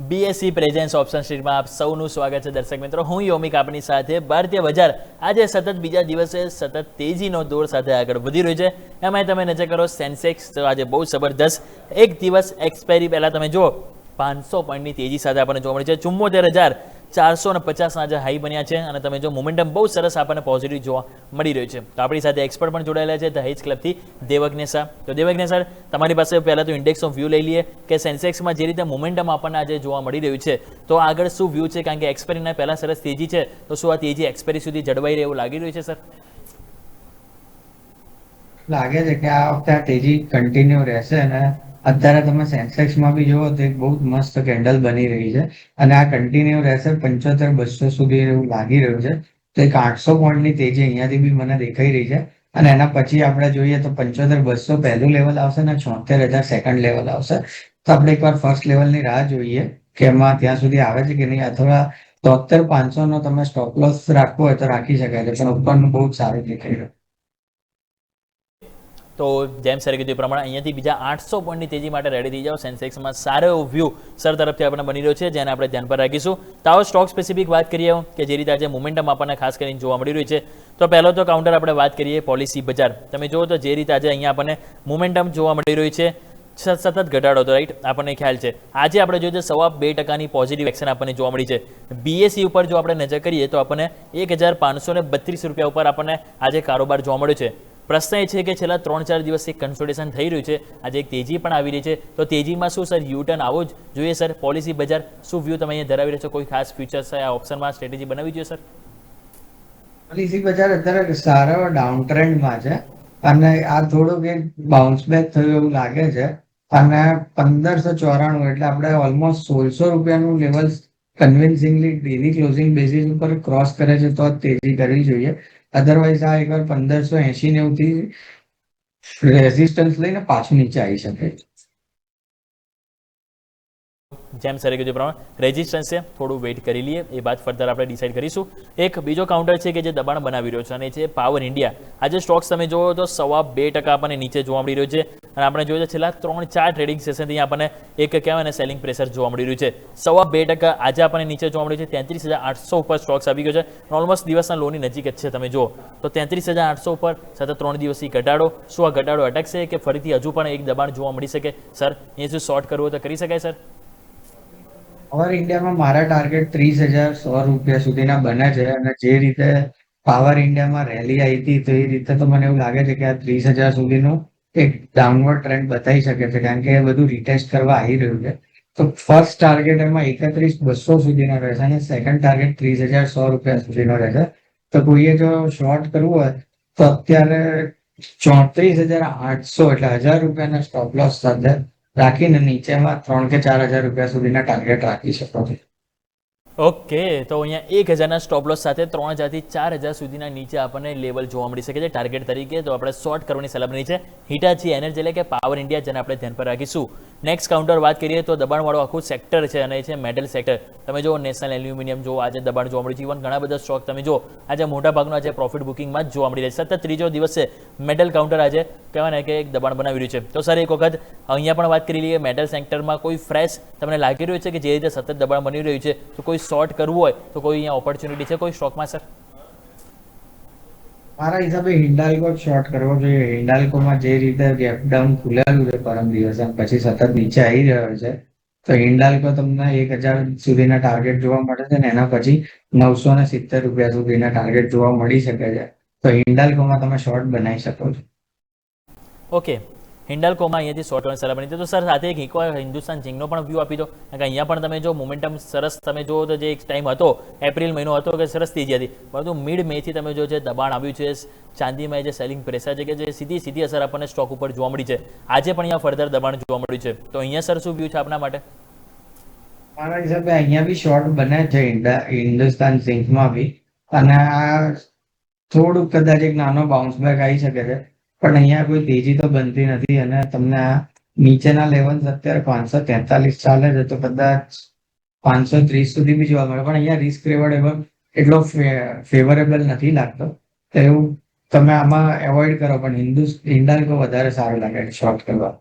BSc presence option સ્ટ્રીટમાં આપ સૌનું સ્વાગત છે દર્શક મિત્રો. હું યોમિક આપની સાથે. ભારતીય બજાર આજે સતત બીજા દિવસે સતત તેજીનો દોર સાથે આગળ વધી રહ્યું છે. એમાં તમે નજર કરો સેન્સેક્સ તો આજે બહુ જબરદસ્ત એક દિવસ એક્સપાયરી પહેલાં તમે જુઓ 500 પોઈન્ટની તેજી સાથે આપણને જોવા મળી છે. 74,450 આજે હાઈ બન્યા છે અને તમે જો મોમેન્ટમ બહુ સરસ આપણને પોઝિટિવ જોવા મળી રહ્યું છે. તો આપણી સાથે એક્સપર્ટ પણ જોડાયેલા છે ધ હેજ ક્લબથી દેવજ્ઞ શાહ. તો દેવજ્ઞ સર, તમારી પાસે પહેલાં તો ઇન્ડેક્સનો વ્યૂ લઈ લઈએ કે સેન્સેક્સમાં જે રીતે મોમેન્ટમ આપણને આજે જોવા મળી રહ્યું છે તો આગળ શું વ્યૂ છે, કારણ કે એક્સપાયરીના પહેલાં સરસ તેજી છે તો શું આ તેજી એક્સપાયરી સુધી જળવાઈ રહે એવું લાગી રહ્યું છે સર? લાગે છે કે આ વખતે આ તેજી કન્ટિન્યુ રહેશે અને અત્યારે તમે સેન્સેક્સમાં બી જુઓ તો એક બહુ જ મસ્ત કેન્ડલ બની રહી છે અને આ કન્ટિન્યુ રહેશે 75,200 સુધી એવું લાગી રહ્યું છે. તો એક 800 પોઈન્ટની તેજી અહીંયાથી બી મને દેખાઈ રહી છે અને એના પછી આપણે જોઈએ તો 75,200 પહેલું લેવલ આવશે ને 74,000 સેકન્ડ લેવલ આવશે. તો આપણે એકવાર ફર્સ્ટ લેવલની રાહ જોઈએ કે એમાં ત્યાં સુધી આવે છે કે નહીં, અથવા 73,500 નો તમે સ્ટોપ લોસ રાખવો હોય તો રાખી શકાય છે, પણ ઉપરનું બહુ જ સારું દેખાઈ રહ્યું. તો જેમ સરે કીધું એ પ્રમાણે અહીંયાથી બીજા 800 પોઈન્ટની તેજી માટે રેડી થઈ જાઓ. સેન્સેક્સમાં સારો એવો વ્યૂ સર તરફથી આપણને બની રહ્યો છે જેને આપણે ધ્યાન પર રાખીશું. તો આવો સ્ટોક સ્પેસિફિક વાત કરીએ કે જે રીતે આજે મોમેન્ટમ આપણને ખાસ કરીને જોવા મળી રહ્યું છે. તો પહેલો તો કાઉન્ટર આપણે વાત કરીએ પોલિસી બજાર. તમે જુઓ તો જે રીતે આજે અહીંયા આપણને મોમેન્ટમ જોવા મળી રહ્યું છે, સતત ઘટાડો તો રાઈટ આપણને ખ્યાલ છે. આજે આપણે જોઈએ તો 2.25% પોઝિટિવ એક્શન આપણને જોવા મળી છે. બીએસસી ઉપર જો આપણે નજર કરીએ તો આપણને 1,532 રૂપિયા ઉપર આપણને આજે કારોબાર જોવા મળ્યો છે. પ્રશ્ન એ છે કે છેલ્લા 3-4 દિવસથી કન્સોલિડેશન થઈ રહ્યું છે, આજે એક તેજી પણ આવી રહી છે. તો તેજીમાં શું સર યુટર્ન આવો જ જોઈએ સર? પોલિસી બજાર શું વ્યૂ તમે અહીંયા ધરાવી રહ્યો છો? કોઈ ખાસ ફ્યુચર્સ આ ઓપ્શનમાં સ્ટ્રેટેજી બનાવી જોઈએ સર? પોલિસી બજાર અત્યારે સારો ડાઉન ટ્રેન્ડમાં છે અને આ થોડુંક એક બાઉન્સ બેક થયું એવું લાગે છે અને 1594 એટલે આપણે ઓલમોસ્ટ 1600 રૂપિયાનું level convincingly daily closing basis ઉપર ક્રોસ કરે છે તો તેજી કરવી જોઈએ. અધરવાઇઝ આ એકવાર 1580-90 થી રેઝિસ્ટન્સ લઈને પાછું નીચે આવી શકે છે. જેમ સરે કીધું પ્રમાણે રેઝિસ્ટન્સ છે, થોડું વેઇટ કરી લઈએ, એ બાદ ફર્ધર આપણે ડિસાઇડ કરીશું. એક બીજો કાઉન્ટર છે કે જે દબાણ બનાવી રહ્યો છે અને એ છે પાવર ઇન્ડિયા. આજે સ્ટોક્સ તમે જોવો તો 2.25% આપણને નીચે જોવા મળી રહ્યો છે અને આપણે જોઈએ તો છેલ્લા 3-4 ટ્રેડિંગ સેશનથી આપણને એક કહેવાય ને સેલિંગ પ્રેશર જોવા મળી રહ્યું છે. 2.25% આજે આપણને નીચે જોવા મળ્યું છે. 33,800 ઉપર સ્ટોક્સ આવી ગયો છે. ઓલમોસ્ટ દિવસના લોની નજીક જ છે. તમે જુઓ તો 33,800 ઉપર સતત 3 દિવસથી ઘટાડો. શું આ ઘટાડો અટકશે કે ફરીથી હજુ પણ એક દબાણ જોવા મળી શકે સર? એ શું શોર્ટ કરવું તો કરી શકાય સર? પાવર ઇન્ડિયામાં મારા ટાર્ગેટ 30,100 રૂપિયા સુધીના બને છે અને જે રીતે પાવર ઇન્ડિયામાં રેલી આવી હતી તો એ રીતે તો મને એવું લાગે છે કે આ 30,000 સુધીનું એક ડાઉનવર્ડ ટ્રેન્ડ બતાવી શકે છે, કારણ કે એ બધું રિટેસ્ટ કરવા આવી રહ્યું છે. તો ફર્સ્ટ ટાર્ગેટ એમાં 31,200 સુધીનો રહેશે અને સેકન્ડ ટાર્ગેટ 30,100 રૂપિયા સુધીનો રહેશે. તો કોઈએ જો શોર્ટ કરવું હોય તો અત્યારે 34,800 એટલે 1,000 રૂપિયાના સ્ટોપ લોસ સાથે રાખીને નીચેમાં 3,000 કે 4,000 રૂપિયા સુધીના ટાર્ગેટ રાખી શકો છો. ઓકે, તો અહીંયા 1,000ના સ્ટોપ લોસ સાથે 3,000થી 4,000 સુધીના નીચે આપણને લેવલ જોવા મળી શકે છે ટાર્ગેટ તરીકે. તો આપણે શોર્ટ કરવાની સલાહ બની છે હિટાચી એનર્જી એટલે કે પાવર ઇન્ડિયા, જેને આપણે ધ્યાન પર રાખીશું. નેક્સ્ટ કાઉન્ટર વાત કરીએ તો દબાણવાળું આખું સેક્ટર છે અને એ છે મેટલ સેક્ટર. તમે જો નેશનલ એલ્યુમિનિયમ જો આજે દબાણ જોવા મળ્યું છે. ઇવન ઘણા બધા સ્ટોક તમે જો આજે મોટાભાગનું આજે પ્રોફિટ બુકિંગમાં જ જોવા મળી રહ્યા છે. સતત ત્રીજો દિવસ છે મેટલ કાઉન્ટર આજે કહેવાય ને કે એક દબાણ બનાવી રહ્યું છે. તો સર એક વખત અહીંયા પણ વાત કરી લઈએ, મેટલ સેક્ટરમાં કોઈ ફ્રેશ તમને લાગી રહ્યું છે કે જે રીતે સતત દબાણ બની રહ્યું છે તો કોઈ શોર્ટ કરવું હોય તો કોઈ અહીંયા ઓપોર્ચ્યુનિટી છે કોઈ સ્ટોકમાં સર? મારા હિસાબે હિન્ડાલ્કો શોર્ટ કરવો જોઈએ. હિન્ડાલ્કોમાં જે રીતે ગેપ ડાઉન ખુલેલું છે પરમ દિવસે પછી સતત નીચે આવી રહ્યો છે, તો હિન્ડાલ્કો તમને 1,000 સુધીના ટાર્ગેટ જોવા મળે છે ને એના પછી 970 રૂપિયા સુધીના ટાર્ગેટ જોવા મળી શકે છે. તો હિન્ડાલ્કોમાં તમે શોર્ટ બનાવી શકો છો. ઓકે, હિન્ડાલ્કોમાં અહીંયાથી શોર્ટ કરવાની સલાહ બની. તો સર સાથે એક એકવાર હિન્દુસ્તાન ઝિંકનો પણ વ્યૂ આપી દો, કારણ કે અહીંયા પણ તમે જો મોમેન્ટમ સરસ તમે જુઓ તો જે એક ટાઈમ હતો એપ્રિલ મહિનો હતો કે સરસ તેજી હતી, પરંતુ મિડ મેથી તમે જો જે દબાણ આવ્યું છે ચાંદીમાં જે સેલિંગ પ્રેશર છે કે જે સીધી અસર આપણને સ્ટોક ઉપર જોવા મળી છે. આજે પણ અહીંયા ફર્ધર દબાણ જોવા મળ્યું છે. તો અહીંયા સર શું વ્યૂ છે આપના માટે? મારા હિસાબે અહીંયા બી શોર્ટ બને છે હિન્દુસ્તાન ઝિંકમાં બી, અને આ થોડુંક કદાચ એક નાનો બાઉન્સ બેક આવી શકે છે, પણ અહીંયા કોઈ તેજી તો બનતી નથી અને તમને આ નીચેના લેવલ્સ અત્યારે 543 ચાલે છે તો કદાચ 530 સુધી બી જોવા મળે, પણ અહીંયા રિસ્ક રિવોર્ડ એટલો ફેવરેબલ નથી લાગતો. તો એવું તમે આમાં એવોઇડ કરો, પણ હિન્ડાલ્કો વધારે સારું લાગે શોર્ટ કરવા.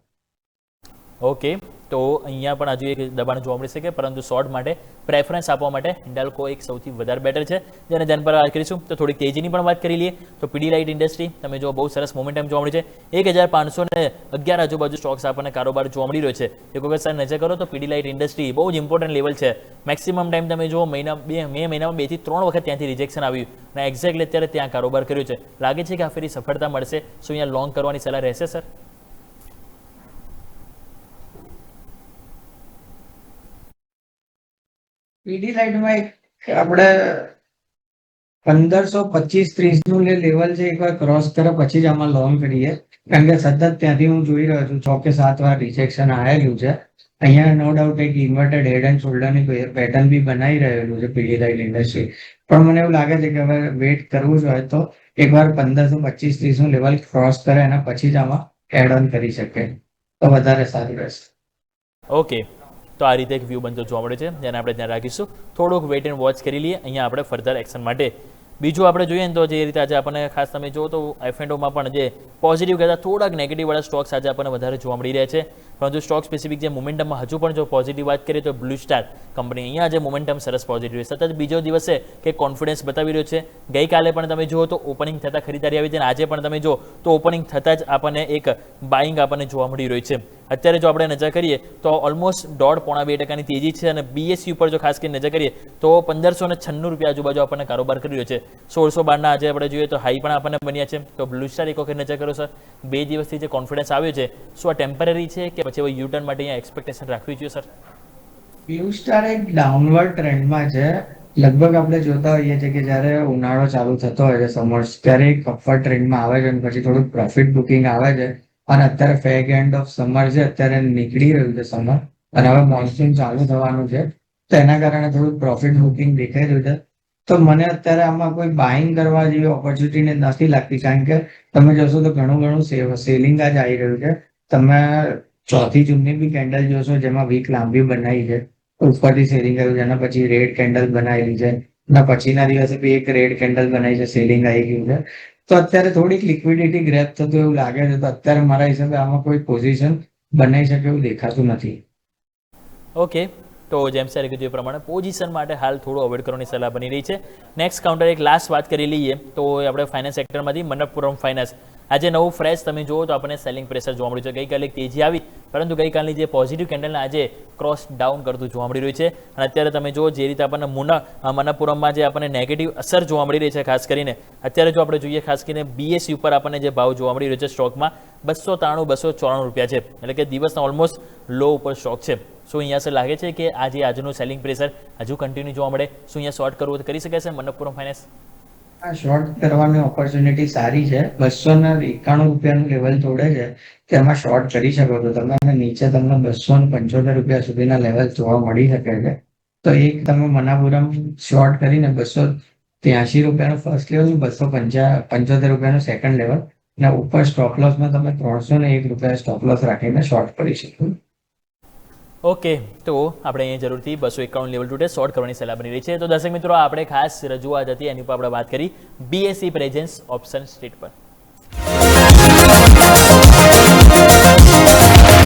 ઓકે, તો અહીંયા પણ હજુ એક દબાણ જોવા મળી શકે, પરંતુ શોર્ટ માટે પ્રેફરન્સ આપવા માટે હિન્ડાલ્કો એક સૌથી વધારે બેટર છે, જેને ધ્યાન પર વાત કરીશું. તો થોડીક તેજીની પણ વાત કરી લઈએ તો પીડીલાઇટ ઇન્ડસ્ટ્રી તમે જો બહુ સરસ મોમેન્ટમ જોવા મળી છે. 1511 આજુબાજુ સ્ટોક્સ આપણને કારોબાર જોવા મળી રહ્યો છે. એક વખત સર નજર કરો તો પીડીલાઇટ ઇન્ડસ્ટ્રી બહુ જ ઇમ્પોર્ટન્ટ લેવલ છે. મેક્સિમમ ટાઈમ તમે જો મે મહિનામાં 2 થી 3 વખત ત્યાંથી રિજેક્શન આવ્યું અને એક્ઝેક્ટલી અત્યારે ત્યાં કારોબાર કર્યો છે. લાગે છે કે આ ફેરી સફળતા મળશે. શું અહીંયા લોંગ કરવાની સલાહ રહેશે સર? પીડીલાઇટમાં એક આપણે 1525-30 નું લેવલ છે, એકવાર ક્રોસ કરે પછી જ આમાં લોંગ કરીએ, કારણ કે સતત ત્યાંથી હું જોઈ રહ્યો છું 6 કે 7 વાર રિજેક્શન આવેલું છે. અહીંયા નો ડાઉટ એક ઇન્વર્ટેડ હેડ એન્ડ શોલ્ડરની પેટર્ન બી બનાવી રહેલું છે પીડીલાઇટ ઇન્ડસ્ટ્રી, પણ મને એવું લાગે છે કે હવે વેઇટ કરવું જોઈએ તો એકવાર 1525-30 નું લેવલ ક્રોસ કરે અને પછી જ આમાં એડ ઓન કરી શકે તો વધારે સારું રહેશે. ઓકે, તો આ રીતે એક વ્યૂ બનતો જોવા મળે છે, જેને આપણે ધ્યાન રાખીશું. થોડુંક વેઇટ એન્ડ વોચ કરી લઈએ અહીંયા આપણે ફર્ધર એક્શન માટે. બીજું આપણે જોઈએ ને તો જે રીતે આજે આપણને ખાસ તમે જુઓ તો F&Oમાં પણ જે પોઝિટિવ કરતાં થોડાક નેગેટિવવાળા સ્ટોક્સ આજે આપણને વધારે જોવા મળી રહ્યા છે, પરંતુ સ્ટોક સ્પેસિફિક જે મોમેન્ટમમાં હજુ પણ જો પોઝિટિવ વાત કરીએ તો બ્લુ સ્ટાર કંપની અહીંયા આજે મોમેન્ટમ સરસ પોઝિટિવ સતત બીજો દિવસે કે કોન્ફિડન્સ બતાવી રહ્યો છે. ગઈકાલે પણ તમે જુઓ તો ઓપનિંગ થતાં ખરીદારી આવી છે અને આજે પણ તમે જુઓ તો ઓપનિંગ થતાં જ આપણને એક બાઇંગ આપણને જોવા મળી રહ્યું છે. અત્યારે જો આપણે નજર કરીએ તો ઓલમોસ્ટ 1.5-2% તેજી છે અને BSE ઉપર જો ખાસ કરીને નજર કરીએ તો 1596 રૂપિયા આજુબાજુ આપણને કારોબાર કરી રહ્યો છે. 1612 આજે આપણે જોઈએ તો હાઈ પણ આપણને બન્યા છે. તો બ્લુ સ્ટાર એક વખત નજર કરો સર, 2 દિવસથી જે કોન્ફિડન્સ આવ્યો છે શું આ ટેમ્પરરી છે કે પછી યુ ટર્ન માટે અહીંયા એક્સપેક્ટેશન રાખવી જોઈએ સર? બ્લુ સ્ટાર એક ડાઉનવર્ડ ટ્રેન્ડમાં છે. લગભગ આપણે જોતા હોઈએ છીએ કે જ્યારે ઉનાળો ચાલુ થતો હોય છે, સમર્સ, ત્યારે એક અપવર્ડ ટ્રેન્ડમાં આવે છે અને પછી થોડુંક પ્રોફિટ બુકિંગ આવે છે. અને અત્યારે ફેગ એન્ડ ઓફ સમર છે, અત્યારે નીકળી રહ્યું છે સમર અને હવે મોન્સૂન ચાલુ થવાનું છે, તો એના કારણે થોડુંક પ્રોફિટ બુકિંગ દેખાઈ રહ્યું છે. તો મને અત્યારે આમાં કોઈ બાઇંગ કરવા જેવી ઓપોર્ચ્યુનિટી નથી લાગતી, કારણ કે તમે જોશો તો ઘણું સેલિંગ જ આવી રહ્યું છે. તમે 4 જૂનની બી કેન્ડલ જોશો જેમાં વીક લાંબી બનાવી છે, ઉપરથી સેલિંગ આવ્યું છે, એના પછી રેડ કેન્ડલ બનાવેલી છે, એના પછીના દિવસે બી એક રેડ કેન્ડલ બનાવી છે, સેલિંગ આવી ગયું છે. તો અત્યારે થોડીક લિક્વિડિટી ગ્રેપ થતું એવું લાગે છે, તો અત્યારે મારા હિસાબે આમાં કોઈ પોઝિશન બનાવી શકે એવું દેખાતું નથી. ઓકે, તો જેમ સર કીધું એ પ્રમાણે પોઝિશન માટે હાલ થોડું અવોઇડ કરવાની સલાહ બની રહી છે. નેક્સ્ટ કાઉન્ટર એક લાસ્ટ વાત કરી લઈએ તો આપણે ફાઇનાન્સ સેક્ટરમાંથી મનપ્પુરમ ફાઇનાન્સ આજે નવું ફ્રેશ તમે જુઓ તો આપણને સેલિંગ પ્રેશર જોવા મળ્યું છે. ગઈકાલે એક તેજી આવી, પરંતુ ગઈકાલની જે પોઝિટિવ કેન્ડલને આજે ક્રોસ ડાઉન કરતું જોવા મળી રહ્યું છે. અને અત્યારે તમે જુઓ જે રીતે આપણને મનપ્પુરમમાં જે આપણને નેગેટિવ અસર જોવા મળી રહી છે, ખાસ કરીને અત્યારે જો આપણે જોઈએ ખાસ કરીને BSE ઉપર આપણને જે ભાવ જોવા મળી રહ્યો છે સ્ટોકમાં 293-294 રૂપિયા છે, એટલે કે દિવસના ઓલમોસ્ટ લો ઉપર સ્ટોક છે. શું અહીંયા સર લાગે છે કે આજે આજનું સેલિંગ પ્રેશર હજુ કન્ટિન્યુ જોવા મળે? શું અહીંયા શોર્ટ કરવું કરી શકે છે મનપ્પુરમ ફાઇનાન્સ? આ શોર્ટ કરવાની ઓપોર્ચ્યુનિટી સારી છે. 291 રૂપિયાનું લેવલ તોડે છે, તેમાં શોર્ટ કરી શકો છો તમે, અને નીચે તમને 275 રૂપિયા સુધીના લેવલ જોવા મળી શકે છે. તો એક તમે મનપ્પુરમ શોર્ટ કરીને 283 રૂપિયાનું ફર્સ્ટ લેવલ, 275 રૂપિયાનું સેકન્ડ લેવલ, અને ઉપર સ્ટોપ લોસમાં તમે 301 રૂપિયા સ્ટોપ લોસ રાખીને શોર્ટ કરી શકો. ઓકે, તો આપણે અહીંયા જરૂરથી 291 લેવલ ટુડે શોર્ટ કરવાની સલાહ બની રહી છે. તો દર્શક મિત્રો, આપણે ખાસ રજૂઆત હતી એની ઉપર આપણે વાત કરી BSE પ્રેઝન્સ ઓપ્શન સ્ટ્રીટ પર.